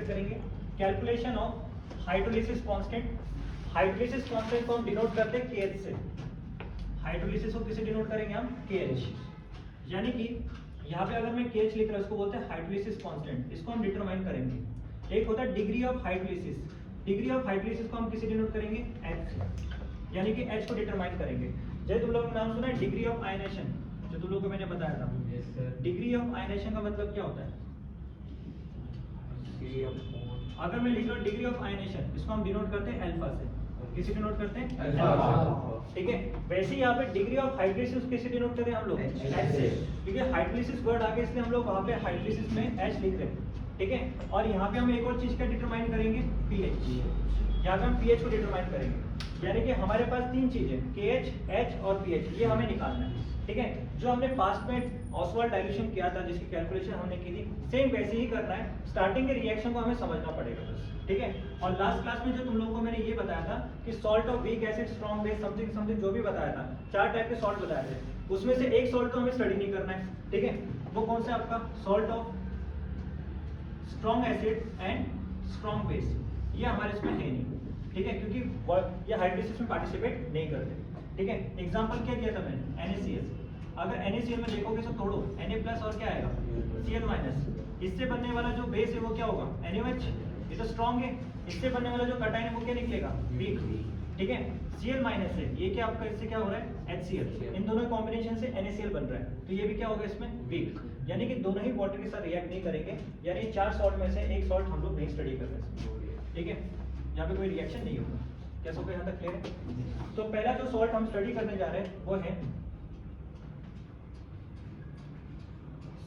करेंगे calculation of hydrolysis constant. Hydrolysis constant को हम डिनोट करते हैं KH से। हाइड्रोलिसिस को किसे डिनोट करेंगे हम? KH। यानी कि यहाँ पे अगर मैं KH लिख रहा हूँ, इसको बोलते हैं हाइड्रोलिसिस कांस्टेंट। इसको हम डिटरमाइन करेंगे। एक होता है degree of hydrolysis. Degree of hydrolysis को हम किसे डिनोट करेंगे? H से। यानी कि H को डिटरमाइन करेंगे। जैसे तुम लोगों ने नाम सुना है डिग्री ऑफ आयनेशन, जो तुम लोगों को मैंने बताया था। डिग्री ऑफ आयनेशन का मतलब क्या होता है? अगर मैं लिख रहा हूँ डिग्री ऑफ आयनेशन, इसको हम डिनोट करते हैं अल्फा से। किसे डिनोट करते हैं? अल्फा। ठीक है, वैसे ही यहाँ पे डिग्री ऑफ हाइड्रोलिसिस किसे डिनोट करें हम लोग? H से। क्योंकि हाइड्रोलिसिस वर्ड आगे, इसलिए हम लोग वहाँ पे हाइड्रोलिसिस में H लिख रहे हैं। ठीक है, और यहाँ पे हम एक और चीज का डिटरमाइन करेंगे, pH। यहाँ पे हम pH को डिटरमाइन करेंगे। यानी कि हमारे पास तीन चीजें KH, H और pH, ये हमें निकालना है। ठीक है, जो हमने पास्ट में ऑसवाल्ड डाइल्यूशन किया था, जिसकी कैलकुलेशन हमने की थी, सेम वैसे ही करना है। स्टार्टिंग के रिएक्शन को हमें समझना पड़ेगा बस। ठीक है, और लास्ट क्लास में जो तुम लोगों को मैंने ये बताया था कि salt of weak acid, strong base, something something जो भी बताया था, 4 टाइप के सॉल्ट बताए थे, उसमें से एक सॉल्ट तो हमें स्टडी नहीं करना है। ठीक है, वो कौन सा आपका? Salt of strong acid and strong base. ये हमारे इसमें है नहीं। ठीक है, क्योंकि ये हाइड्रोलिसिस में पार्टिसिपेट नहीं करते। ठीक है, एग्जांपल क्या दिया था मैंने? NaCl। अगर NaCl में देखोगे तो तोड़ो, Na+ और क्या आएगा? Cl-। इससे बनने वाला जो बेस है वो क्या होगा? NaOH। ये तो स्ट्रॉन्ग है। इससे बनने वाला जो कटायन है वो क्या निकलेगा? वीक। ठीक है, Cl- है, ये क्या आपका, इससे क्या हो रहा है? HCl। इन दोनों कॉम्बिनेशन से NaCl बन रहा है, तो ये भी क्या होगा इसमें? वीक। यानी कि दोनों ही वाटर के साथ रिएक्ट नहीं करेंगे। यानी 4 सॉल्ट में से एक सॉल्ट हम लोग नहीं स्टडी कर रहे। ठीक है, यहाँ पे कोई रिएक्शन नहीं होगा। क्या सबको यहाँ तक क्लियर है? तो पहला जो सॉल्ट हम स्टडी करने जा रहे हैं वो है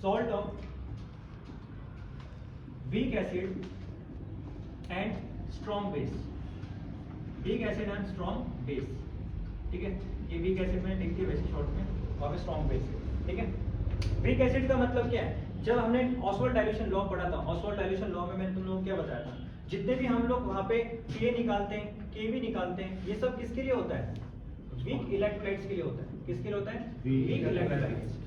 salt of weak acid and strong base. Weak acid and strong base. ठीक है, ये वीक एसिड मैंने लिख दिया वैसे शॉर्ट में, वहाँ पे स्ट्रॉन्ग बेस है। ठीक है, वीक एसिड का मतलब क्या है? जब हमने ऑसवाल्ड डाइल्यूशन लॉ पढ़ा था, ऑसवाल्ड डाइल्यूशन लॉ में मैंने तुम लोगों को क्या बताया था? जितने भी हम लोग वहाँ पे Ka निकालते हैं, Kb निकालते हैं, ये सब किसके लिए होता है? वीक इलेक्ट्रोलाइट्स के लिए होता है। किसके लिए होता है? Weak electrolytes.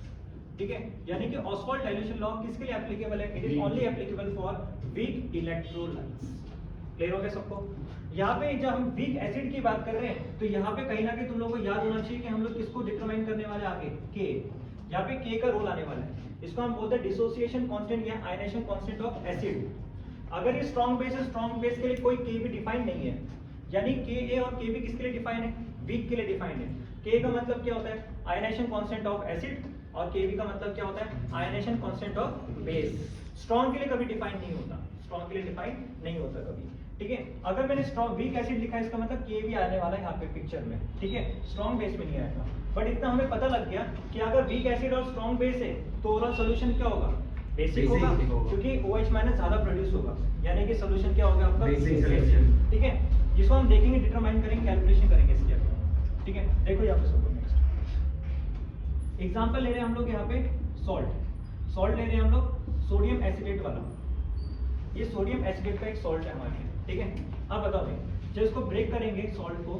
ठीक है, यानी कि ऑसवाल्ड डाइल्यूशन लॉ किसके लिए एप्लीकेबल है? It is only applicable for weak electrolytes. Clear हो गया सबको? यहाँ पे जब हम वीक एसिड की बात कर रहे हैं, तो यहाँ पे कहीं ना कहीं तुम लोगों को याद होना चाहिए कि हम लोग किसको डिटरमाइन करने वाले आगे? K। यहाँ पे K का रोल आने वाला है। इसको हम बोलते हैं डिसोसिएशन कांस्टेंट या आयनेशन कांस्टेंट ऑफ एसिड। अगर ये स्ट्रॉन्ग बेस है, स्ट्रॉन्ग बेस के लिए कोई Kb डिफाइंड नहीं है। यानी Ka और Kb किसके लिए डिफाइन है? वीक के लिए डिफाइंड है। K का मतलब क्या होता है? आयनेशन कांस्टेंट ऑफ एसिड, और Kb का मतलब क्या होता है? Ionisation constant of base. Strong के लिए कभी डिफाइन नहीं होता, स्ट्रॉन्ग के लिए डिफाइन नहीं होता कभी। ठीक है, अगर मैंने स्ट्रॉन्ग वीक एसिड लिखा है, इसका मतलब Kb आने वाला है यहाँ पे पिक्चर में। ठीक है, स्ट्रॉन्ग बेस में नहीं आएगा। बट इतना हमें पता लग गया कि अगर वीक एसिड और स्ट्रॉन्ग बेस है तो ओवरऑल सोल्यूशन क्या होगा? बेसिक होगा, क्योंकि OH- ज्यादा प्रोड्यूस होगा। यानी कि सोल्यूशन क्या होगा आपका? Basic solution. ठीक है, जिसको हम देखेंगे, डिटरमाइन करेंगे, कैलकुलेशन करेंगे इसके अगर। ठीक है, देखो यहाँ पे सब नेक्स्ट एग्जांपल ले रहे हैं हम लोग यहाँ पे सॉल्ट ले रहे हैं हम लोग सोडियम एसिडेट वाला। ये सोडियम एसिडेट का एक सॉल्ट है हमारे लिए। ठीक है, अब बताओ भाई, जब इसको ब्रेक करेंगे सॉल्ट को,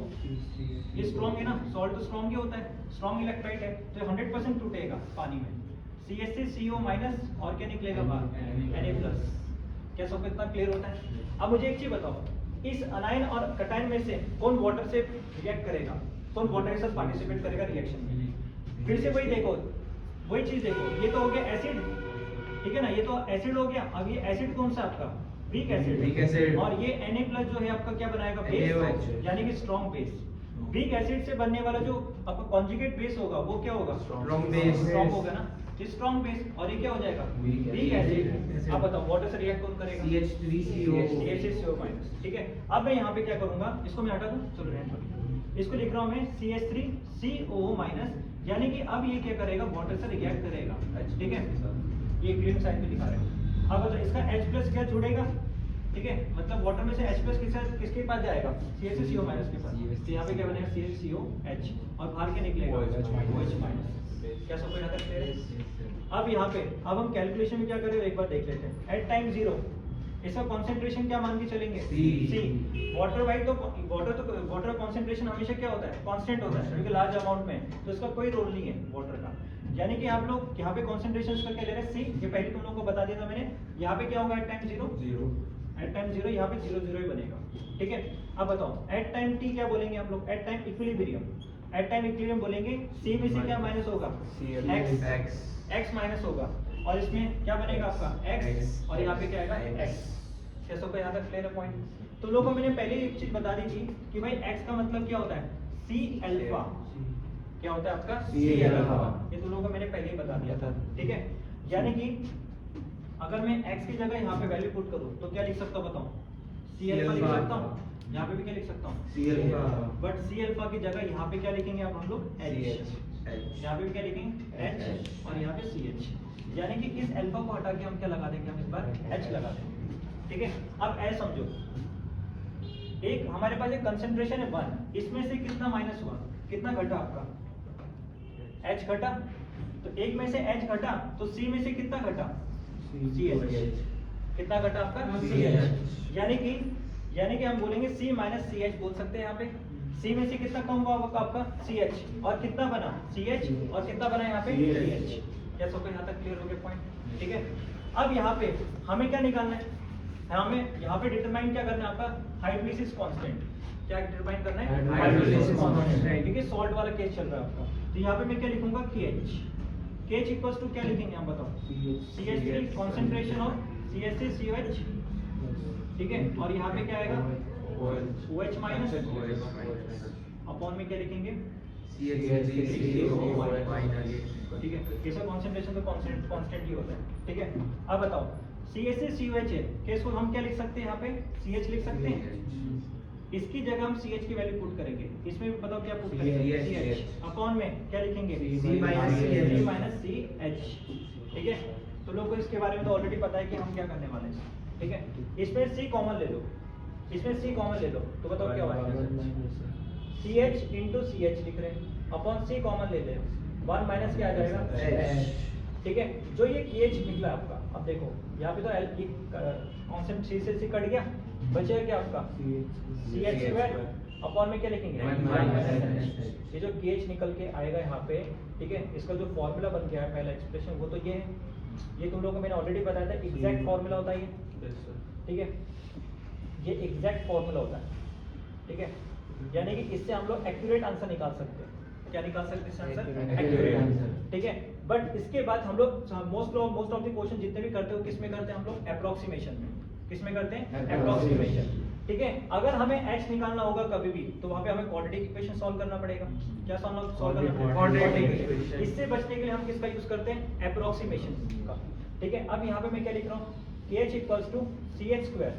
ये स्ट्रॉन्ग है ना, सॉल्ट तो स्ट्रॉन्ग ही होता है, स्ट्रॉन्ग इलेक्ट्रोलाइट है, तो 100% टूटेगा पानी में। CH3CO- और क्या निकलेगा बाहर? Na+। क्या सबको इतना क्लियर होता है? अब मुझे एक चीज बताओ, इस अनायन और कटायन में से कौन वाटर से रिएक्ट करेगा? कौन वाटर के साथ पार्टिसिपेट करेगा रिएक्शन में? फिर से वही देखो, वही चीज देखो, ये तो हो गया एसिड। ठीक है ना, ये तो एसिड हो गया। अब ये एसिड कौन सा आपका? Weak acid. और ये Na+ जो है आपका क्या बनाएगा? बेस, यानी कि स्ट्रॉन्ग बेस। वीक एसिड से बनने वाला जो आपका कॉन्जुगेट बेस होगा वो क्या होगा? Strong base. स्ट्रॉन्ग होगा ना, स्ट्रॉन्ग बेस। और ये क्या हो जाएगा? Weak acid. अब बताओ वाटर से रिएक्ट कौन करेगा? CH3CO-। ठीक है, अब मैं यहाँ पे क्या करूंगा, इसको मैं हटा दूं, चलो रहने दो। इसको लिख रहा हूँ मैं CH3CO-, यानी कि अब ये क्या करेगा? वाटर से रिएक्ट करेगा। ठीक है, ये ग्रीन साइन पे दिखा रहे हैं। अब बताओ इसका H+ क्या जुड़ेगा? ठीक है, मतलब वाटर में से H+ किसके पास जाएगा? CH3CO- के पास। तो यहाँ पे क्या बनेगा? CH3OH, और बाहर क्या निकलेगा? OH-। क्या सबको यहाँ तक क्लियर है? अब यहाँ पे अब हम कैलकुलेशन में क्या करें एक बार देख लेते हैं। एट टाइम 0 इसका कॉन्सेंट्रेशन क्या मान के चलेंगे? C। वाटर कॉन्सेंट्रेशन हमेशा क्या होता है? कांस्टेंट होता है, क्योंकि लार्ज अमाउंट में, तो इसका कोई रोल नहीं है वाटर का। यानी कि आप लोग यहाँ पे कॉन्सेंट्रेशन करके ले रहे हैं C। ये पहले तुम लोगों को बता दिया था मैंने। यहाँ पे क्या होगा एट टाइम 0? एट 0 यहाँ पे 0 0 ही बनेगा, ठीक है। अब बताओ एट टाइम t क्या बोलेंगे हम लोग, at time equilibrium, at time equilibrium बोलेंगे c में से क्या माइनस होगा, x माइनस होगा, और इसमें क्या बनेगा आपका x, और यहाँ पे क्या आएगा x। कैसे को यहाँ तक क्लियर है पॉइंट। तो लोगों को मैंने पहले एक चीज बता दी थी कि भाई x का मतलब क्या होता है, c अल्फा, क्या होता है आपका c अल्फा, ये तो लोगों को मैंने पहले ही बता दिया था, ठीक है। यानी कि अगर मैं x की जगह यहाँ पे वैल्यू पुट करूँ तो क्या लिख सकता हूँ बताओ, c अल्फा लिख सकता हूँ, यहाँ पे भी क्या लिख सकता हूँ c alpha, but c alpha की जगह यहाँ पे क्या लिखेंगे अब हम लोग h, यहाँ पे भी क्या लिखेंगे h, और यहाँ पे ch, यानी कि इस अल्फा को हटा के हम क्या लगा देंगे, हम इस बार h लगा देंगे, ठीक है। अब ऐसे समझो, एक हमारे पास एक कंसंट्रेशन है 1, इसमें से कितना माइनस हुआ, कितना घटा आपका h घटा, तो एक में से h घटा तो c में से कितना घटा ch, कितना घटा आपका ch, यानी कि हम बोलेंगे c माइनस ch बोल सकते हैं यहाँ पे। c में से कितना कम हुआ आपका ch, और कितना बना ch, और कितना बना यहाँ पे ch। क्या सबको यहाँ तक क्लियर हो गया पॉइंट, ठीक है। अब यहाँ पे हमें क्या निकालना है, हमें यहाँ पे डिटरमाइन क्या करना है आपका हाइड्रोलिसिस कांस्टेंट, क्या डिटरमाइन करना है हाइड्रोलिसिस कांस्टेंट, क्योंकि सॉल्ट वाला केस चल रहा है आपका। तो यहाँ पे मैं क्या लिखूंगा KH इक्वल्स टू क्या लिखेंगे हम बताओ, CH3 कंसंट्रेशन ऑफ CH3COH, ठीक है, और यहाँ पे क्या आएगा OH माइनस, अपॉन में क्या लिखेंगे ठीक है, केस ऑफ कंसंट्रेशन तो कांस्टेंट ही होता है, ठीक है। अब बताओ CH3COH है, केस को हम क्या लिख सकते हैं, यहाँ पे CH लिख सकते हैं, इसकी जगह हम CH की वैल्यू पुट करेंगे, इसमें भी बताओ क्या पुट करेंगे CH, अपॉन में क्या लिखेंगे C माइनस CH, ठीक है। तो लोगों को इसके बारे में तो ऑलरेडी पता है कि हम क्या करने वाले हैं, ठीक है। इसमें C कॉमन ले लो, इसमें C कॉमन ले लो, तो बताओ क्या होगा, CH इंटू CH लिख रहे हैं, अपॉन C कॉमन ले ले, 1 माइनस क्या आ जाएगा H, ठीक है। जो ये KH निकला आपका, अब देखो यहाँ पे तो कॉन्सेप्ट C से C कट गया, बचेगा क्या आपका CH स्क्वायर, अपॉन में क्या लिखेंगे ये जो KH निकल के आएगा यहाँ पे, ठीक है। इसका जो फॉर्मूला बन गया है पहला एक्सप्रेशन वो तो ये है, ये तुम लोगों को मैंने ऑलरेडी बताया था, एग्जैक्ट फॉर्मूला होता है ये, ठीक है, ये एग्जैक्ट फॉर्मूला होता है, ठीक है। यानी कि इससे हम लोग एक्यूरेट आंसर निकाल सकते हैं, क्या निकाल सकते हैं आंसर, एक्यूरेट आंसर, ठीक है। बट इसके बाद हम लोग मोस्ट ऑफ द क्वेश्चन जितने भी करते हो किस में करते हैं हम लोग, अप्रोक्सीमेशन में, किस में करते हैं अप्रोक्सीमेशन, ठीक है। अगर हमें h निकालना होगा कभी भी तो वहां पे हमें क्वाड्रेटिक इक्वेशन सॉल्व करना पड़ेगा, क्या सॉल्व करना पड़ेगा क्वाड्रेटिक इक्वेशन। इससे बचने के लिए हम किसका यूज करते हैं, अप्रोक्सीमेशन का, ठीक है। अब यहाँ पे मैं क्या लिख रहा हूँ, KH equals to CH square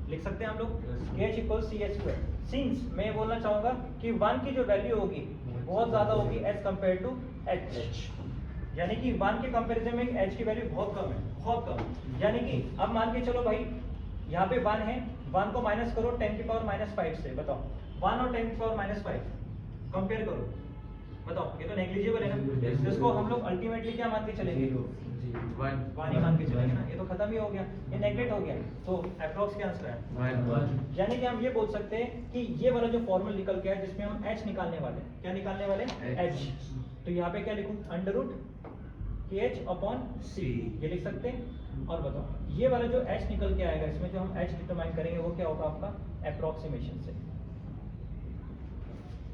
लिख सकते हैं हम लोग, KH equals CH square. Since मैं ये बोलना चाहूंगा कि 1 की जो वैल्यू होगी बहुत ज्यादा होगी एज कंपेयर टू h, यानी कि 1 के कंपैरिजन में h की वैल्यू बहुत कम है, बहुत कम। यानी कि अब मान के चलो भाई यहाँ पे 1 है, 1 को माइनस करो 10 की पावर माइनस 5 से, बताओ 1 और 10 की पावर माइनस 5 कंपेयर करो, बताओ ये तो नेग्लिजिबल है ना, जिसको हम लोग अल्टीमेटली क्या मान के चलेंगे, 1 ही मान के चलेंगे ना, ये तो खत्म ही हो गया, ये नेगलेक्ट हो गया, तो अप्रोक्स क्या आंसर है 1। यानी कि हम ये बोल सकते हैं कि ये वाला जो फॉर्मूला निकल गया है जिसमें हम h निकालने वाले, क्या निकालने वाले h, तो यहाँ पे क्या लिखूं, under root KH upon C ये लिख सकते हैं। और बताओ ये वाला जो h निकल के आएगा, इसमें जो हम h डिटरमाइन करेंगे वो क्या होगा आपका, अप्रोक्सीमेशन से,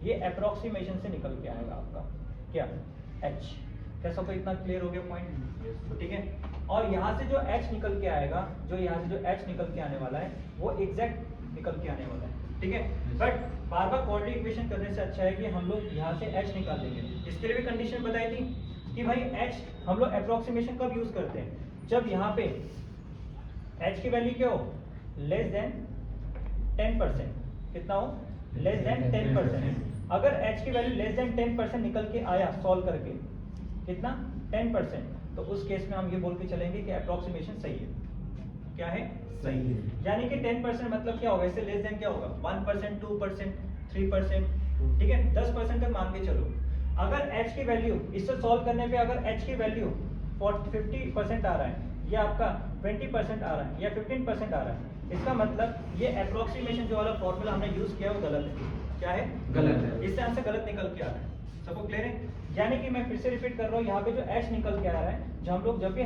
ये अप्रोक्सीमेशन से निकल के आएगा आपका क्या h। क्या सबको इतना क्लियर हो गया पॉइंट, ठीक है। और यहाँ से जो h निकल के आएगा, जो यहाँ से जो h निकल के आने वाला है वो एग्जैक्ट निकल के आने वाला है, ठीक है। But bar bar quadratic equation करने से अच्छा है कि हम लोग यहाँ से h निकाल देंगे। इसके लिए भी कंडीशन बताई थी कि भाई h हम लोग अप्रोक्सीमेशन कब यूज करते हैं, जब यहाँ पे h की वैल्यू क्या हो, लेस देन 10%, कितना हो, लेस देन 10%। अगर h की वैल्यू लेस देन 10% निकल के आया सॉल्व करके, कितना 10%, तो उस केस में हम ये बोल के चलेंगे कि अप्रोक्सीमेशन सही है, क्या है सही है। यानी कि 10% मतलब क्या होगा, इससे लेस देन क्या होगा 1%, 2%, 3%, ठीक है, 10% तक मान के चलो। अगर h की वैल्यू इससे सॉल्व करने पे अगर h की वैल्यू 50% आ रहा है, या आपका 20% आ रहा है, या 15% आ रहा है, इसका मतलब ये अप्रोक्सीमेशन जो वाला फॉर्मूला हमने यूज किया वो गलत है, क्या है गलत है, इससे आंसर गलत निकल के आ रहा है, सबको क्लियर है? यानी कि मैं फिर से रिपीट कर रहा हूँ, यहाँ पे जो h निकल के आ रहा है, जो हम लोग जब भी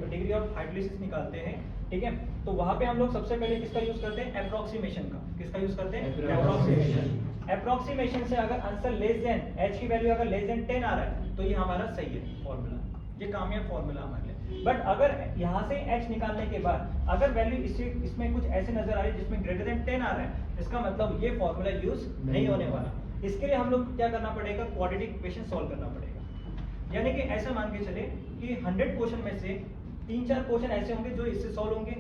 डिग्री ऑफ हाइड्रोलिसिस निकालते हैं, ठीक है, तो वहाँ पे हम लोग सबसे पहले किसका यूज करते हैं? अप्रोक्सीमेशन का। किसका यूज करते हैं? अप्रोक्सीमेशन। अप्रोक्सीमेशन से अगर आंसर लेस देन h की वैल्यू अगर लेस देन 10 आ रहा है तो ये हमारा सही है फॉर्मूला, ये कामयाब फॉर्मूला हमारे लिए। बट अगर यहाँ से h निकालने के बाद अगर वैल्यू इसमें कुछ ऐसे नजर आ रही है जिसमें ग्रेटर देन 10 आ रहा है, इसका मतलब ये फॉर्मूला यूज नहीं होने वाला। इसके लिए हम लोग क्या करना पड़ेगा? क्वाड्रेटिक इक्वेशन सॉल्व करना पड़ेगा। यानी कि ऐसा मान के चले कि 100 क्वेश्चन में से 3-4 क्वेश्चन ऐसे होंगे जो इससे सॉल्व होंगे,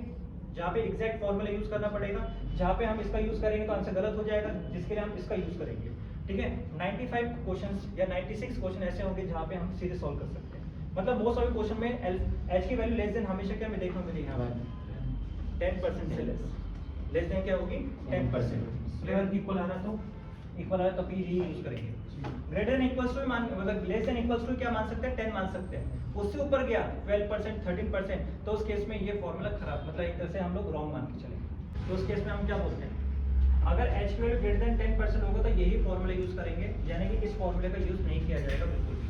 जहाँ पे एग्जैक्ट फॉर्मूला यूज करना पड़ेगा, जहाँ पे हम इसका यूज करेंगे तो आंसर गलत हो जाएगा, जिसके लिए हम इसका यूज करेंगे। ठीक है, 95 क्वेश्चंस या 96 क्वेश्चन ऐसे होंगे जहाँ पे हम सीधे सॉल्व कर सकते हैं। मतलब मोस्ट ऑफ क्वेश्चन में h की वैल्यू लेस देन हमेशा क्या में देखने को मिलेगी? यहाँ 10% से लेस देन क्या होगी? 10%। लेवल इक्वल आ रहा तो इक्वल आ रहा तो p यूज करेंगे। ग्रेटर देन इक्वल्स टू मान, मतलब लेस देन इक्वल्स टू क्या मान सकते हैं? 10 मान सकते हैं। उससे ऊपर गया 12%, 13%, तो उस केस में ये फॉर्मूला खराब, मतलब एक तरह से हम लोग रॉन्ग मान के चलेंगे। तो उस केस में हम क्या बोलते हैं? अगर h की वैल्यू ग्रेटर देन 10% होगा तो यही फॉर्मूला यूज करेंगे, यानी कि इस फॉर्मूले का यूज नहीं किया जाएगा बिल्कुल भी।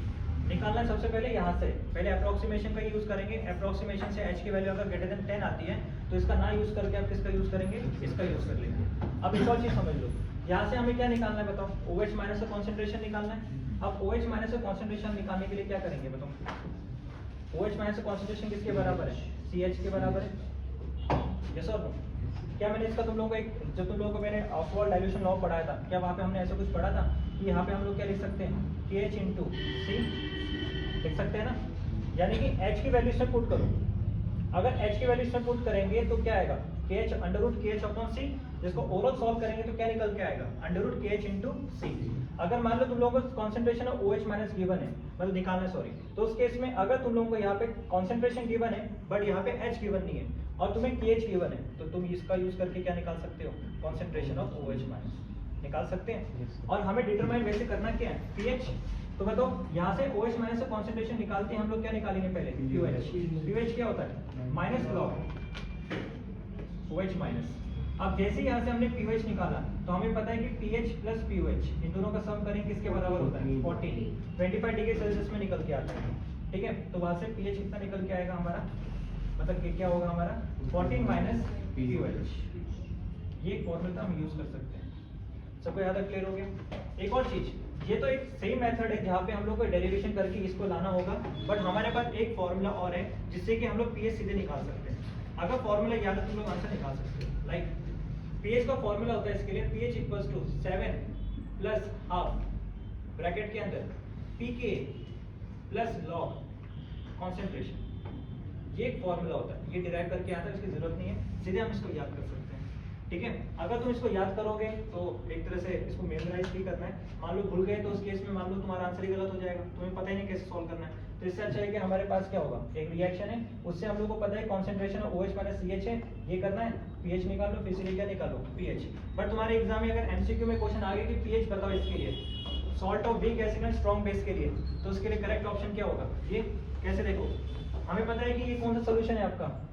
निकालना सबसे पहले यहाँ से पहले अप्रोक्सीमेशन का यूज करेंगे। अप्रोक्सीमेशन से h की वैल्यू अगर ग्रेटर देन 10 आती है तो इसका ना यूज करके आप किसका यूज करेंगे? इसका यूज कर लेंगे। अब एक और चीज समझ लो, यहाँ से हमें क्या निकालना है बताओ? OH माइनस से कॉन्सेंट्रेशन निकालना है। अब OH माइनस से कॉन्सेंट्रेशन निकालने के लिए क्या करेंगे बताओ? OH माइनस से कॉन्सेंट्रेशन किसके बराबर है? CH के बराबर है। यस और नो? क्या मैंने इसका तुम लोगों को एक, जब तुम लोगों को मैंने ऑक्सफोर्ड डाइल्यूशन लॉ पढ़ाया था, क्या वहाँ पे हमने ऐसा कुछ पढ़ा था कि यहाँ पे हम लोग क्या लिख सकते हैं? KH इंटू C लिख सकते हैं ना? यानी कि h की वैल्यू इसमें पुट करो। अगर h की वैल्यू इसमें पुट करेंगे तो क्या आएगा? KH under root KH upon C, जिसको ओवरऑल सॉल्व करेंगे तो क्या निकल के आएगा? Under root KH into C। अगर मान लो तुम लोगों को concentration of OH minus given है, मतलब निकालना है, सॉरी, तो उस केस में अगर तुम लोगों को यहाँ पे कॉन्सेंट्रेशन गिवन है बट यहाँ पे H गिवन नहीं है और तुम्हें KH गिवन है, तो तुम इसका यूज करके क्या निकाल सकते हो? कॉन्सेंट्रेशन ऑफ OH माइनस निकाल सकते हैं। और हमें डिटरमाइन वैसे करना क्या है? pH। तो बताओ यहाँ से OH माइनस से कॉन्सेंट्रेशन निकालते हैं हम लोग, क्या निकालेंगे पहले? QH। QH क्या होता है? Minus log OH minus. अब जैसे यहाँ से हमने pH निकाला तो हमें पता है कि pH प्लस pOH इन दोनों का सम करें किसके बराबर होता है? 14। 25 डिग्री सेल्सियस में निकल के आता है। ठीक है, तो वहाँ से pH कितना निकल के आएगा हमारा? मतलब क्या होगा हमारा? 14 माइनस pOH। ये फॉर्मूला हम यूज कर सकते हैं। सबको याद है? क्लियर हो गया? एक और चीज, ये तो एक सही मेथड है जहाँ पे हम लोग को डेरिवेशन करके इसको लाना होगा, बट हमारे पास एक फॉर्मूला और है जिससे कि हम लोग pH सीधे निकाल सकते हैं। अगर फॉर्मूला याद है तुम लोग आंसर निकाल सकते हो। लाइक pH का फॉर्मूला होता है इसके लिए pH equals to 7 plus half bracket के अंदर pK प्लस लॉग कॉन्सेंट्रेशन। ये एक फॉर्मूला होता है, ये डिराइव करके आता है, इसकी जरूरत नहीं है, सीधे हम इसको याद कर सकते हैं। ठीक है, अगर तुम इसको याद करोगे तो एक तरह से इसको मेमोराइज भी करना है। मान लो भूल गए तो उस केस में मान लो तुम्हारा आंसर ही गलत हो जाएगा, तुम्हें पता ही नहीं कैसे सॉल्व करना है। तो इससे अच्छा है कि हमारे पास क्या होगा? एक रिएक्शन है, उससे हम लोग को पता है concentration of OH minus CH है, ये करना है, pH निकाल लो, फिर से क्या निकालो? pH। बट तुम्हारे एग्जाम में अगर MCQ में क्वेश्चन आ गया कि pH बताओ इसके लिए, salt of weak acid and strong base के लिए, तो उसके लिए करेक्ट ऑप्शन क्या होगा? ये कैसे देखो, हमें पता है कि ये कौन सा सोल्यूशन है आपका?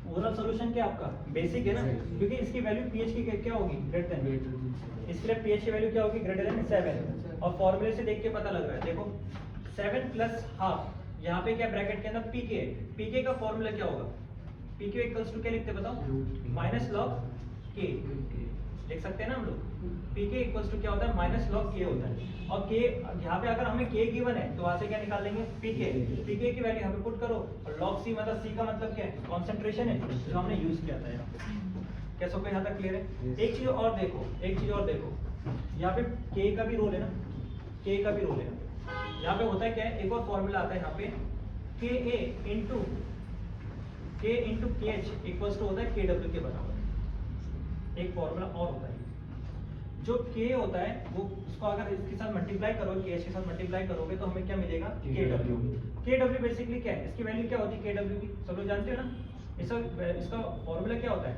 ओवरऑल सॉल्यूशन क्या आपका? बेसिक है ना, क्योंकि इसकी वैल्यू pH की क्या होगी? Greater than. इसके लिए pH की वैल्यू क्या होगी? Greater than 7। और फॉर्मूले से देख के पता लग रहा है, देखो 7 प्लस हाफ, यहाँ पे क्या ब्रैकेट के अंदर pK है। pK का फॉर्मूला क्या होगा? pK इक्वल्स टू क्या लिखते बताओ? माइनस लॉग K लिख सकते हैं ना हम लोग। pK इक्वल्स टू क्या होता है? माइनस लॉग K होता है। और K यहाँ पे अगर हमें K गिवन है तो वहाँ से क्या निकाल लेंगे? pK। pK की वैल्यू यहाँ पे पुट करो, और log C मतलब C का मतलब क्या है? कॉन्सेंट्रेशन है, जो हमने यूज किया था यहाँ पे। क्या सबको यहाँ तक क्लियर है? एक चीज और देखो, एक चीज और देखो, यहाँ पे K का भी रोल है ना, K का भी रोल है यहाँ पे। होता है क्या है? एक और फॉर्मूला आता है यहाँ पे, Ka into KH equals to होता है KW के बराबर। एक फॉर्मूला और होता है, जो K होता है वो उसको अगर इसके साथ मल्टीप्लाई करोगे, KH के साथ मल्टीप्लाई करोगे तो हमें क्या मिलेगा? KW। KW बेसिकली क्या है? इसकी वैल्यू क्या होती है KW की? सब लोग जानते हो ना? इसका फॉर्मूला क्या होता है?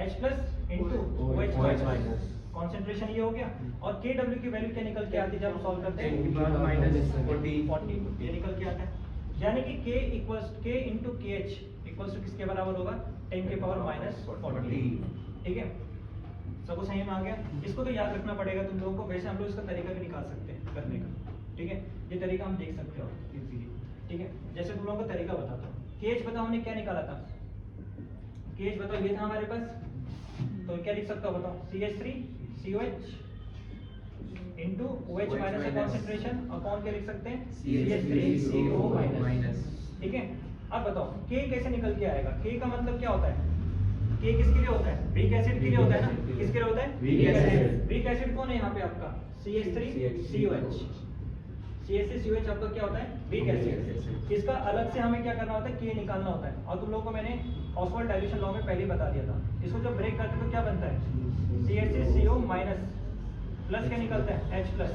H plus into OH minus, concentration ये हो गया। और KW की वैल्यू क्या निकल के आती है जब सॉल्व करते हैं? माइनस 40 ये निकल के आता है। यानी कि K into KH equals to किसके बराबर होगा? 10 के पावर माइनस 40। ठीक है, सबको सही में आ गया? इसको तो याद रखना पड़ेगा तुम लोगों को, वैसे हम लोग इसका तरीका भी निकाल सकते हैं करने का, ठीक है? ये तरीका हम देख सकते हो इजीली, ठीक है? जैसे तुम लोगों को तरीका बताता हूँ। केएच बताओ हमने क्या निकाला था? केएच बताओ ये था हमारे पास, तो क्या लिख सकता हो बताओ? CH3COH इंटू OH माइनस का कॉन्सेंट्रेशन अपॉन क्या लिख सकते हैं? CH3CO माइनस, ठीक है? अब बताओ K कैसे निकल के आएगा? K का मतलब क्या होता है? K किसके लिए होता है? वीक एसिड के लिए होता है ना? किसके लिए होता है? Weak acid. वीक एसिड कौन है यहाँ पे आपका? CH3COH। CH3COH आपका क्या होता है? Weak acid. इसका अलग से हमें क्या करना होता है? K निकालना होता है। और तुम लोगों को मैंने ऑसवाल्ड डाइल्यूशन लॉ में पहले ही बता दिया था। इसको जब ब्रेक करते हैं तो क्या बनता है? CH3CO माइनस प्लस क्या निकलता है? H plus.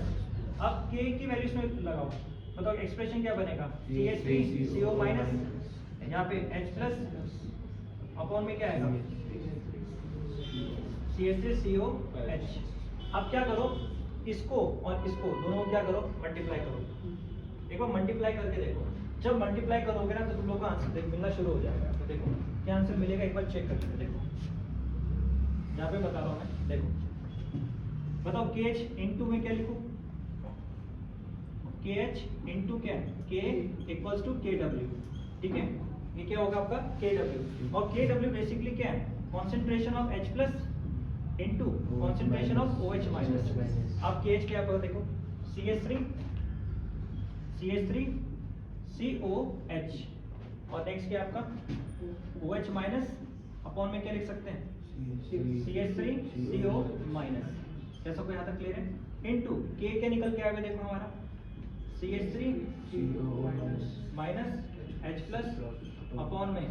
अब K की वैल्यूज में लगाओ, बताओ एक्सप्रेशन क्या बनेगा? CH3CO माइनस यहाँ पे H प्लस अपॉन में क्या आएगा? CH3COH। अब क्या करो, इसको और इसको दोनों को क्या करो? मल्टीप्लाई करो। एक बार मल्टीप्लाई करके देखो, जब मल्टीप्लाई करोगे ना तो तुम लोग का आंसर मिलना शुरू हो जाएगा। तो देखो क्या आंसर मिलेगा, एक बार चेक करके देखो, यहाँ पे बता रहा हूँ मैं, देखो बताओ KH इंटू में क्या लिखूं? KH इंटू क्या है? K इक्वल्स टू KW, ठीक है? ये क्या होगा आपका? KW, और KW बेसिकली क्या है? Concentration of H plus into concentration of OH minus. अब KH क्या होगा देखो? CH3COH, और नेक्स्ट क्या आपका? OH माइनस अपॉन में क्या लिख सकते हैं? CH3CO minus. कैसा कोई यहाँ तक क्लियर है? इंटू K क्या निकल के आएगा देखो हमारा? CH3CO minus H plus upon में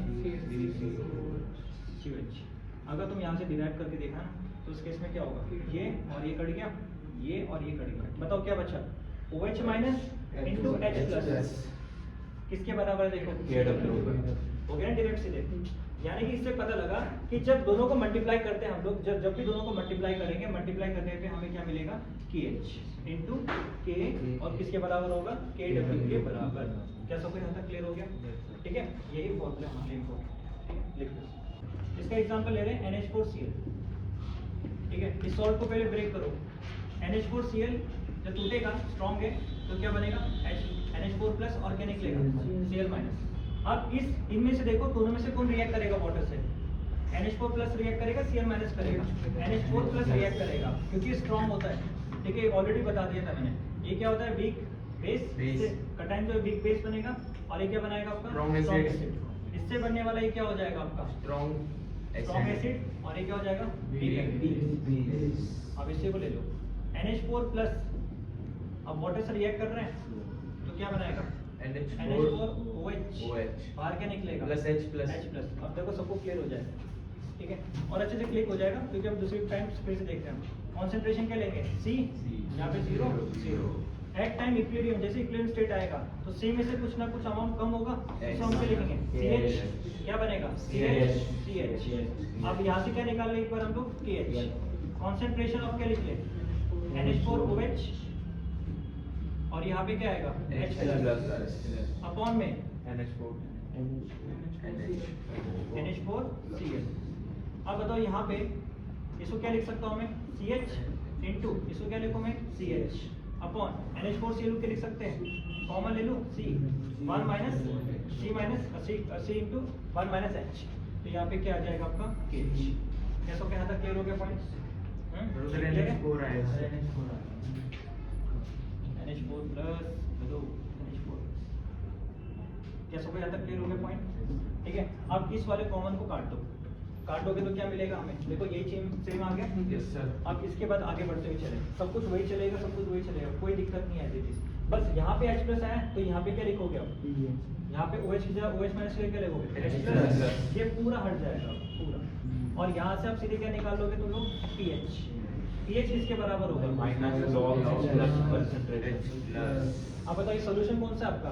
CH। अगर तुम यहाँ से डिराइव करके देखा ना तो उस केस में क्या होगा? ये और ये कट गया, ये और ये कट गया। बताओ क्या बचा? OH minus into H plus किसके बराबर है देखो? KW। हो गया डायरेक्ट सीधे। यानी कि इससे पता लगा कि जब दोनों को मल्टीप्लाई करते हैं हम लोग, जब भी दोनों को मल्टीप्लाई करेंगे, मल्टीप्लाई करने पे हमें क्या मिलेगा? KH इंटू K, और किसके बराबर होगा? KW के बराबर। क्या सब यहाँ तक क्लियर हो गया? ठीक है, यही फॉर्मूला हमारे इम्पोर्टेंट, लिख लो। इसका एग्जांपल ले रहे हैं NH4Cl, ठीक है? इस सॉल्ट को पहले ब्रेक करो। NH4Cl जब टूटेगा, स्ट्रॉन्ग है, तो क्या बनेगा? NH4 प्लस, और क्या निकलेगा? Cl minus. अब इनमें से देखो, दोनों में से कौन रिएक्ट करेगा वाटर से? NH4 प्लस रिएक्ट करेगा, Cl माइनस करेगा? NH4 प्लस रिएक्ट करेगा क्योंकि स्ट्रॉन्ग होता है, ठीक है? ऑलरेडी बता दिया था मैंने। ये क्या होता है? वीक बेस कटाइन जो वीक बेस बनेगा, और ये क्या बनाएगा आपका? Strong acid. इससे बनने वाला ये क्या हो जाएगा आपका? स्ट्रॉन्ग एसिड, और ये क्या हो जाएगा? Weak base. अब इससे को ले लो, NH4 प्लस, अब वाटर से रिएक्ट कर रहे हैं तो क्या बनाएगा? NH4OH, बाहर क्या निकलेगा? H plus. अब देखो सबको क्लियर हो जाएगा, ठीक है? और अच्छे से क्लिक हो जाएगा क्योंकि अब दूसरी टाइम फिर से देखते हैं। कॉन्सेंट्रेशन क्या लेंगे? C, यहाँ पे 0। एट टाइम इक्विलिब्रियम, जैसे इक्विलिब्रियम स्टेट आएगा तो C में से कुछ ना कुछ अमाउंट कम होगा, तो हम क्या लिखेंगे? CH, क्या बनेगा? CH। अब यहाँ से क्या निकाल लें एक बार हम लोग? KH। कॉन्सेंट्रेशन ऑफ क्या लिख लें? NH4OH, और यहाँ पे क्या आएगा? H प्लस अपॉन में NH4Cl। अब बताओ यहाँ पे इसको क्या लिख सकता हूँ मैं? CH इंटू इसको क्या लिखूँ मैं? CH अपॉन NH4Cl के लिख सकते हैं, कॉमन ले लो C, 1 minus C minus C into 1 minus H, तो यहाँ पे क्या आ जाएगा आपका? KH। कैसा क्या यहाँ तक क्लियर हो गया पॉइंट्स? NH4 प्लस NH4, क्या सब यहाँ तक क्लियर हो गया पॉइंट? ठीक है, अब इस वाले कॉमन को काट दो, काटोगे तो क्या मिलेगा हमें? देखो यही सेम आ गया। Yes sir. अब इसके बाद आगे बढ़ते हुए चले, सब कुछ वही चलेगा, सब कुछ वही चलेगा, कोई दिक्कत नहीं है दीदी। बस यहाँ पे H प्लस आया तो यहाँ पे क्या लिखोगे आप? यहाँ पे OH की जगह OH माइनस क्या लिखोगे? H plus. ये पूरा हट जाएगा पूरा, और यहाँ से आप सीधे क्या निकाल लोगे तुम लोग? pH। pH किसके बराबर होगा? Minus log percentage plus. अब बताइए सोल्यूशन कौन सा आपका?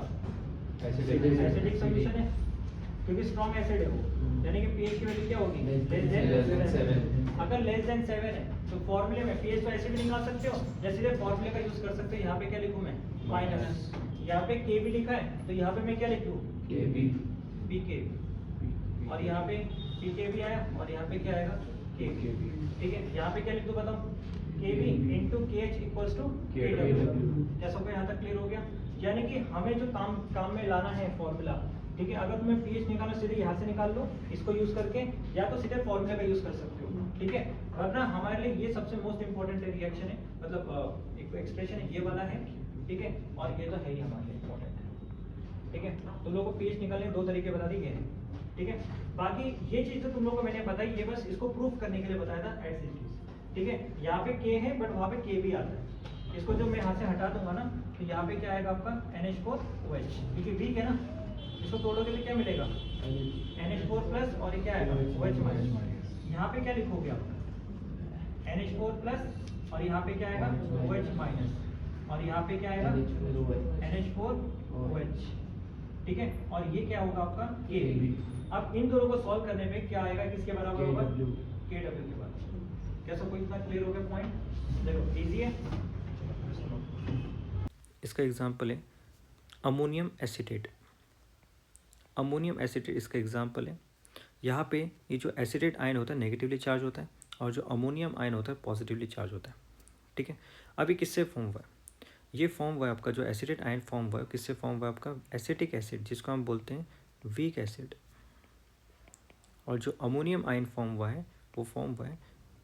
एसिडिक सोल्यूशन है क्योंकि स्ट्रॉन्ग एसिड है वो, यानी कि pH की वैल्यू क्या होगी? Less than 7। अगर लेस देन 7 है तो फॉर्मूले में pH का ऐसे भी निकाल सकते हो, जैसे ये फॉर्मूले का यूज कर सकते हो। यहाँ पे क्या लिखूं मैं? माइनस, यहाँ पे K भी लिखा है तो यहाँ पे मैं क्या लिख लूं? Pk, और यहाँ पे Pk भी आया, और यहाँ पे क्या आएगा? के वी, ठीक है। यहाँ पे क्या लिख दो बताओ, के वी इंटू के एच इक्वल्स टू के डब्ल्यू। क्या सबको यहाँ तक क्लियर हो गया? यानी कि हमें जो काम में लाना है फॉर्मूला, ठीक है। अगर तुम्हें पीएच निकालना, सीधे यहाँ से निकाल लो इसको यूज करके, या तो सीधे फॉर्मूला का यूज कर सकते हो, ठीक है। वरना हमारे लिए ये सबसे मोस्ट इंपॉर्टेंट रिएक्शन है, मतलब एक एक्सप्रेशन है ये वाला है, ठीक है। और ये तो है ही हमारे लिए इंपॉर्टेंट है, ठीक है। तुम लोगों को पीएच निकालने दो तरीके बता दिए हैं, ठीक है। बाकी ये चीज तो तुम लोगों को मैंने बताई, ये बस इसको प्रूफ करने के लिए बताया था एज इट इज, ठीक है। यहाँ पे के है बट वहाँ पे के भी आता है। इसको जब मैं यहाँ से हटा दूंगा ना, तो यहाँ पे क्या आएगा आपका NH4OH, क्योंकि वीक है ना। इसको तोड़ोगे तो क्या मिलेगा, NH4 प्लस, और ये क्या आएगा OH माइनस। यहाँ पे क्या लिखोगे आप, NH4 प्लस, और यहाँ पे क्या आएगा OH माइनस, और यहाँ पे क्या आएगा NH4OH, ठीक है। और ये क्या होगा आपका के। अब इन दोनों को सॉल्व करने में क्या आएगा, किसके बराबर होगा, KW के बराबर। क्या सबको इतना क्लियर हो गया पॉइंट? देखो इजी है। इसका एग्जाम्पल है अमोनियम एसीटेट। अमोनियम एसीटेट इसका एग्जाम्पल है। यहाँ पे ये जो एसीटेट आयन होता है नेगेटिवली चार्ज होता है, और जो अमोनियम आयन होता है पॉजिटिवली चार्ज होता है, ठीक है। अभी किससे फॉर्म हुआ है? ये फॉर्म हुआ है आपका, जो एसीटेट आयन फॉर्म हुआ है किससे फॉर्म हुआ है आपका, एसिटिक एसिड, जिसको हम बोलते हैं वीक एसिड। और जो अमोनियम आयन फॉर्म हुआ है वो फॉर्म हुआ है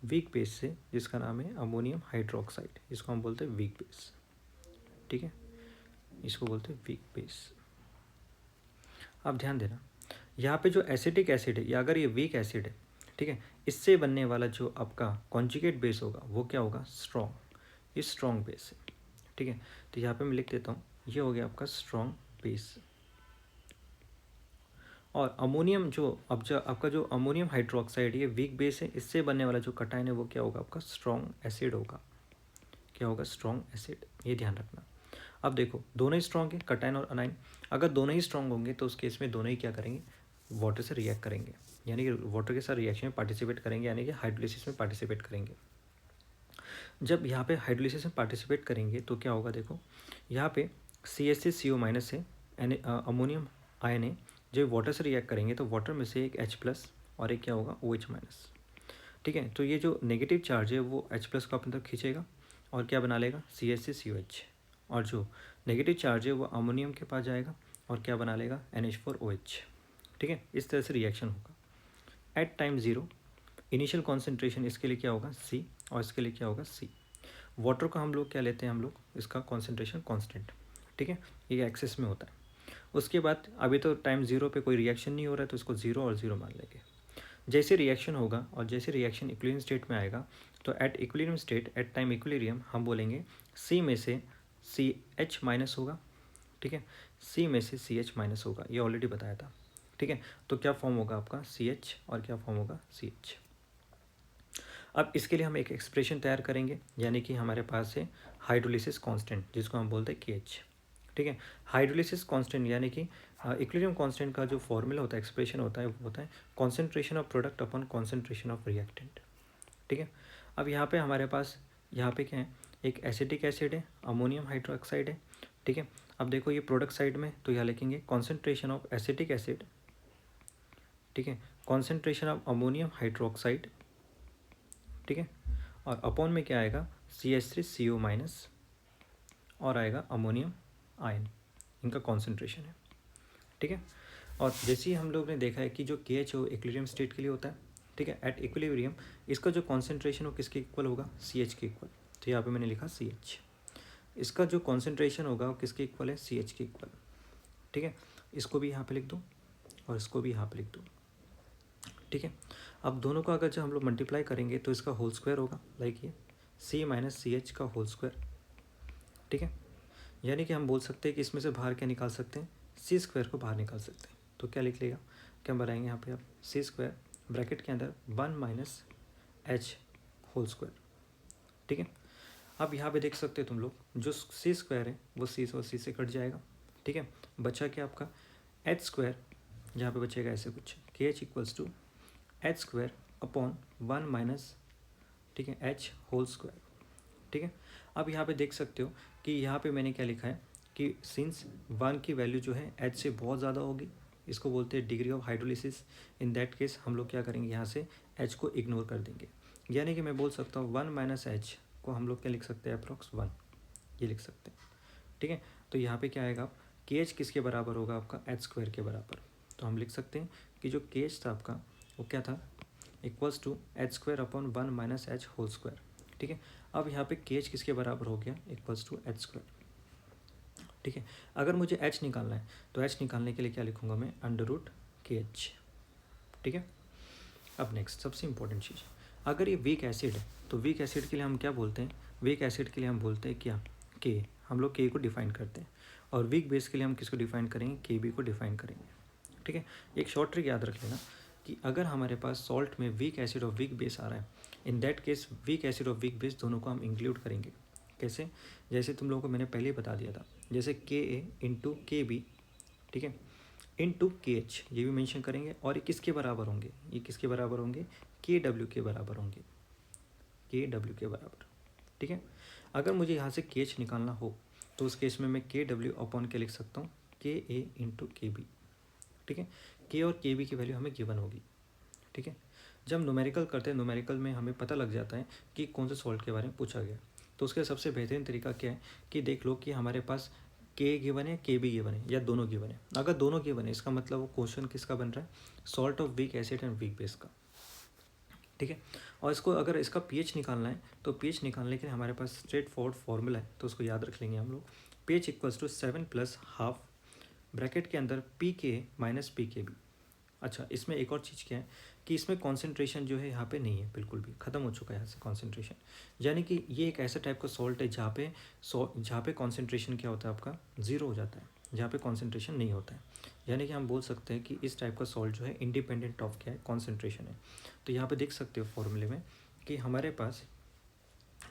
वीक बेस से, जिसका नाम है अमोनियम हाइड्रोक्साइड, जिसको हम बोलते हैं वीक बेस, ठीक है। इसको बोलते हैं वीक बेस। अब ध्यान देना, यहाँ पे जो एसिटिक एसिड है, या अगर ये वीक एसिड है, ठीक है, इससे बनने वाला जो आपका कॉन्जुगेट बेस होगा वो क्या होगा, स्ट्रॉन्ग। ये स्ट्रॉन्ग बेस है, ठीक है। तो यहाँ पे मैं लिख देता हूँ, ये हो गया आपका स्ट्रॉन्ग बेस। और अमोनियम जो आपका जो अमोनियम हाइड्रोक्साइड, ये वीक बेस है, इससे बनने वाला जो कटायन है वो क्या होगा आपका, स्ट्रॉन्ग एसिड होगा। क्या होगा, स्ट्रॉन्ग एसिड। ये ध्यान रखना। अब देखो दोनों ही स्ट्रॉन्ग है, कटायन और अनायन। अगर दोनों ही स्ट्रॉन्ग होंगे तो उस केस में दोनों ही क्या करेंगे, वाटर से रिएक्ट करेंगे, यानी कि वाटर के साथ रिएक्शन में पार्टिसिपेट करेंगे, यानी कि हाइड्रोलिसिस में पार्टिसिपेट करेंगे। जब यहाँ पे हाइड्रोलिसिस में पार्टिसिपेट करेंगे तो क्या होगा, देखो यहाँ पे CH3CO माइनस है, अमोनियम आयन है। जब वाटर से रिएक्ट करेंगे तो वाटर में से एक H प्लस और एक क्या होगा OH माइनस, ठीक है। तो ये जो नेगेटिव चार्ज है वो H प्लस को अपनी तरफ खींचेगा और क्या बना लेगा, CH3COH। और जो नेगेटिव चार्ज है वो अमोनियम के पास जाएगा और क्या बना लेगा, NH4OH, ठीक है। इस तरह से रिएक्शन होगा। एट टाइम 0 इनिशियल कॉन्सेंट्रेशन इसके लिए क्या होगा C, और इसके लिए क्या होगा C। वाटर को हम लोग क्या लेते हैं, हम लोग इसका कॉन्सेंट्रेशन कांस्टेंट, ठीक है, ये एक्सेस में होता है। उसके बाद अभी तो टाइम 0 पे कोई रिएक्शन नहीं हो रहा है, तो इसको 0 और 0 मान लेंगे। जैसे रिएक्शन होगा और जैसे रिएक्शन इक्विलिब्रियम स्टेट में आएगा, तो at equilibrium state, at time equilibrium, हम बोलेंगे C में से CH माइनस होगा, ठीक है। C में से CH माइनस होगा, ये ऑलरेडी बताया था, ठीक है। तो क्या फॉर्म होगा आपका CH, और क्या फॉर्म होगा CH। अब इसके लिए हम एक एक्सप्रेशन तैयार करेंगे, यानी कि हमारे पास है हाइड्रोलिसिस कांस्टेंट, जिसको हम बोलते हैं KH, ठीक है। हाइड्रोलिसिस कांस्टेंट यानी कि इक्विलिब्रियम कांस्टेंट का जो फॉर्मूला होता है, एक्सप्रेशन होता है, वो होता है concentration of product upon concentration of reactant, ठीक है। अब यहाँ पे हमारे पास यहाँ पे क्या है, एक एसिटिक एसिड है, अमोनियम हाइड्रोक्साइड है, ठीक है। अब देखो ये प्रोडक्ट साइड में, तो यहाँ लिखेंगे कॉन्सेंट्रेशन ऑफ एसिटिक एसिड, ठीक है, कॉन्सेंट्रेशन ऑफ अमोनियम हाइड्रोक्साइड, ठीक है। और अपॉन में क्या आएगा, CH3CO माइनस, और आएगा अमोनियम आयन, इनका कॉन्सेंट्रेशन है, ठीक है। और जैसे ही हम लोग ने देखा है कि जो KH हो इक्विलिब्रियम स्टेट के लिए होता है, ठीक है। एट इक्विलिब्रियम इसका जो कॉन्सेंट्रेशन हो किसके इक्वल होगा, CH के इक्वल। तो यहाँ पे मैंने लिखा CH। इसका जो कॉन्सेंट्रेशन होगा वो किसके इक्वल है, CH के इक्वल, ठीक है। इसको भी यहाँ पे लिख दो और इसको भी यहाँ पे लिख दो, ठीक है। अब दोनों का अगर जब हम लोग मल्टीप्लाई करेंगे तो इसका होल स्क्वायर होगा, लाइक ये C माइनस CH का होल स्क्वायर, ठीक है। यानी कि हम बोल सकते हैं कि इसमें से बाहर क्या निकाल सकते हैं, C स्क्वायर को बाहर निकाल सकते हैं। तो क्या लिख लेगा, क्या बनाएंगे यहाँ पे आप, C स्क्वायर ब्रैकेट के अंदर 1 माइनस H होल स्क्वायर, ठीक है। अब यहाँ पे देख सकते हो तुम लोग, जो C स्क्वायर है वो C और C से कट जाएगा, ठीक है। बचा क्या आपका H स्क्वायर, यहाँ पे बचेगा ऐसे कुछ, KH equals to H square upon 1 minus, ठीक है, H होल स्क्वायर, ठीक है। अब यहाँ पे देख सकते हो कि यहाँ पे मैंने क्या लिखा है कि सिंस 1 की वैल्यू जो है H से बहुत ज़्यादा होगी, इसको बोलते हैं degree of hydrolysis. In that case हम लोग क्या करेंगे, यहाँ से एच को इग्नोर कर देंगे, यानी कि मैं बोल सकता हूँ 1 माइनस एच को हम लोग क्या लिख सकते हैं, अप्रॉक्स 1 ये लिख सकते हैं, ठीक है। तो यहाँ पे क्या आएगा, के एच किसके बराबर होगा आपका, एच स्क्वायर के बराबर। तो हम लिख सकते हैं कि जो के एच था आपका वो क्या था, equals to H square upon 1 minus H whole square, ठीक है। अब यहाँ पे के एच किसके बराबर हो गया, इक्वल्स टू एच स्क्वायर, ठीक है। अगर मुझे एच निकालना है तो एच निकालने के लिए क्या लिखूंगा मैं, अंडर रूट के एच, ठीक है। अब नेक्स्ट सबसे इंपॉर्टेंट चीज़, अगर ये वीक एसिड है तो वीक एसिड के लिए हम क्या बोलते हैं, वीक एसिड के लिए हम बोलते हैं क्या, के, हम लोग के को डिफाइन करते हैं। और वीक बेस के लिए हम किसको डिफाइन करेंगे, के बी को डिफाइन करेंगे, ठीक है। एक शॉर्ट ट्रिक याद रख लेना कि अगर हमारे पास सॉल्ट में वीक एसिड और वीक बेस आ रहा है, in that case weak acid और वीक बेस दोनों को हम इंक्लूड करेंगे। कैसे, जैसे तुम लोगों को मैंने पहले ही बता दिया था, जैसे के ए इंटू के बी, ठीक है, इंटू के एच, ये भी मेंशन करेंगे। और ये किसके बराबर होंगे, ये किसके बराबर होंगे, के डब्ल्यू के बराबर होंगे, के डब्ल्यू के बराबर, ठीक है। अगर मुझे यहाँ से के एच निकालना हो तो उस केस में मैं के डब्ल्यू अपॉन के लिख सकता हूँ के ए इंटू के बी, ठीक है। के और के बी की वैल्यू हमें गिवन होगी, ठीक है। जब न्यूमेरिकल करते हैं, न्यूमेरिकल में हमें पता लग जाता है कि कौन से सॉल्ट के बारे में पूछा गया, तो उसका सबसे बेहतरीन तरीका क्या है कि देख लो कि हमारे पास के गिवन है, के बी गिवन है, या दोनों गिवन है। अगर दोनों गिवन है इसका मतलब वो क्वेश्चन किसका बन रहा है, salt of weak acid and weak base का, ठीक है। और इसको अगर इसका पीएच निकालना है तो पीएच निकालने के लिए हमारे पास स्ट्रेट फॉरवर्ड फॉर्मूला है, तो उसको याद रख लेंगे हम लोग। PH equals to 7 plus half bracket के अंदर पी के माइनस पी के बी। अच्छा, इसमें एक और चीज़ क्या है कि इसमें कॉन्सेंट्रेशन जो है यहाँ पे नहीं है, बिल्कुल भी ख़त्म हो चुका है यहाँ से कॉन्सेंट्रेशन। यानी कि ये एक ऐसा टाइप का सॉल्ट है जहाँ पे कॉन्सेंट्रेशन क्या होता है आपका, ज़ीरो हो जाता है, जहाँ पे कॉन्सेंट्रेशन नहीं होता है। यानी कि हम बोल सकते हैं कि इस टाइप का सॉल्ट जो है इंडिपेंडेंट ऑफ क्या है, कॉन्सेंट्रेशन है। तो यहाँ पे देख सकते हो फॉर्मूले में कि हमारे पास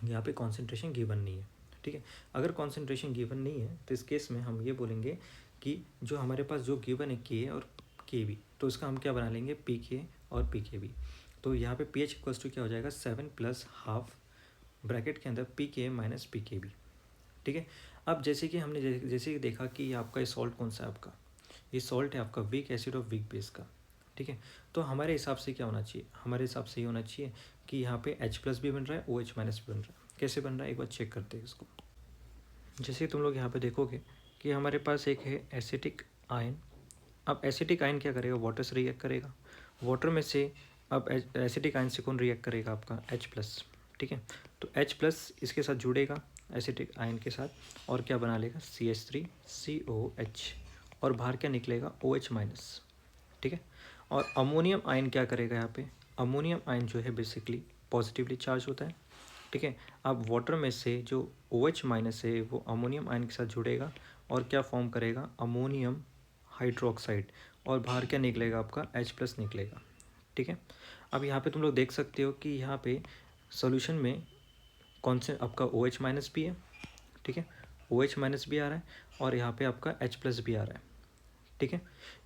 यहाँ पे कॉन्सेंट्रेशन गिवन नहीं है, ठीक है। अगर कॉन्सेंट्रेशन गिवन नहीं है तो इस केस में हम ये बोलेंगे कि जो हमारे पास जो गिवन है के और के बी, तो इसका हम क्या बना लेंगे, पी के और पी के बी। तो यहाँ पे पी एच इक्वल्स टू क्या हो जाएगा, 7 प्लस हाफ ब्रैकेट के अंदर पी के माइनस पी के बी, ठीक है। अब जैसे कि हमने जैसे कि देखा कि ये आपका ये सॉल्ट कौन सा है आपका, ये सॉल्ट है आपका वीक एसिड और वीक बेस का, ठीक है। तो हमारे हिसाब से क्या होना चाहिए, हमारे हिसाब से ये होना चाहिए कि यहाँ पे H प्लस भी बन रहा है, OH माइनस भी बन रहा है। कैसे बन रहा है एक बार चेक करते हैं इसको। जैसे तुम लोग यहाँ पे देखोगे कि हमारे पास एक है एसिटिक आयन। अब एसिटिक आयन क्या करेगा, वाटर से रिएक्ट करेगा, वाटर में से अब एसिटिक आयन से कौन रिएक्ट करेगा आपका, H प्लस, ठीक है। तो H प्लस इसके साथ जुड़ेगा एसिटिक आयन के साथ और क्या बना लेगा, CH3COH, और बाहर क्या निकलेगा, OH माइनस, ठीक है। और अमोनियम आयन क्या करेगा, यहाँ पे अमोनियम आयन जो है बेसिकली पॉजिटिवली चार्ज होता है, ठीक है। अब वाटर में से जो OH माइनस है वो अमोनियम आयन के साथ जुड़ेगा और क्या फॉर्म करेगा, अमोनियम हाइड्रोक्साइड, और बाहर क्या निकलेगा आपका, H प्लस निकलेगा, ठीक है। अब यहाँ पे तुम लोग देख सकते हो कि यहाँ पे सोल्यूशन में कौन से आपका OH माइनस भी है, ठीक है, OH माइनस भी आ रहा है और यहाँ पे आपका H प्लस भी आ रहा है, ठीक है।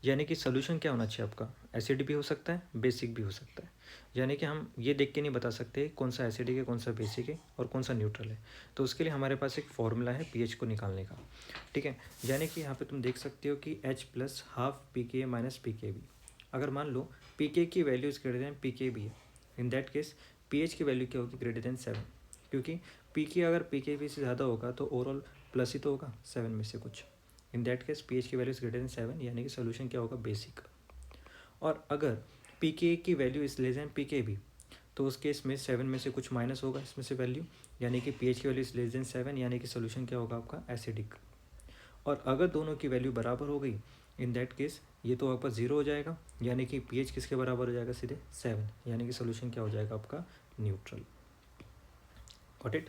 यानी कि सोल्यूशन क्या होना चाहिए आपका, एसिड भी हो सकता है, बेसिक भी हो सकता है। यानी कि हम ये देख के नहीं बता सकते कौन सा एसिडिक है, कौन सा बेसिक है और कौन सा न्यूट्रल है। तो उसके लिए हमारे पास एक फॉर्मूला है पीएच को निकालने का, ठीक है। यानी कि यहाँ पे तुम देख सकते हो कि H प्लस हाफ पी के माइनस पी के बी। अगर मान लो पी के की value is greater than P के बी है, इन दैट केस पीएच की वैल्यू क्या होगी, ग्रेटर देन 7, क्योंकि पी के अगर पी के बी से ज़्यादा होगा तो ओवरऑल प्लस ही तो होगा 7 में से कुछ। इन दैट केस पीएच की वैल्यू इज ग्रेटर देन 7, यानी कि सोल्यूशन क्या होगा, बेसिक। और अगर पी के की value is less than P के बी तो उस केस में 7 में से कुछ माइनस होगा इसमें से वैल्यू, यानी कि पीएच की वैल्यू इज लेस देन 7, यानी कि सोल्यूशन क्या होगा आपका, एसिडिक। और अगर दोनों की वैल्यू बराबर हो गई, इन दैट केस ये तो आपका 0 हो जाएगा, यानी कि पीएच किसके बराबर हो जाएगा, सीधे 7, यानी कि सोल्यूशन क्या हो जाएगा आपका, न्यूट्रल। Got it.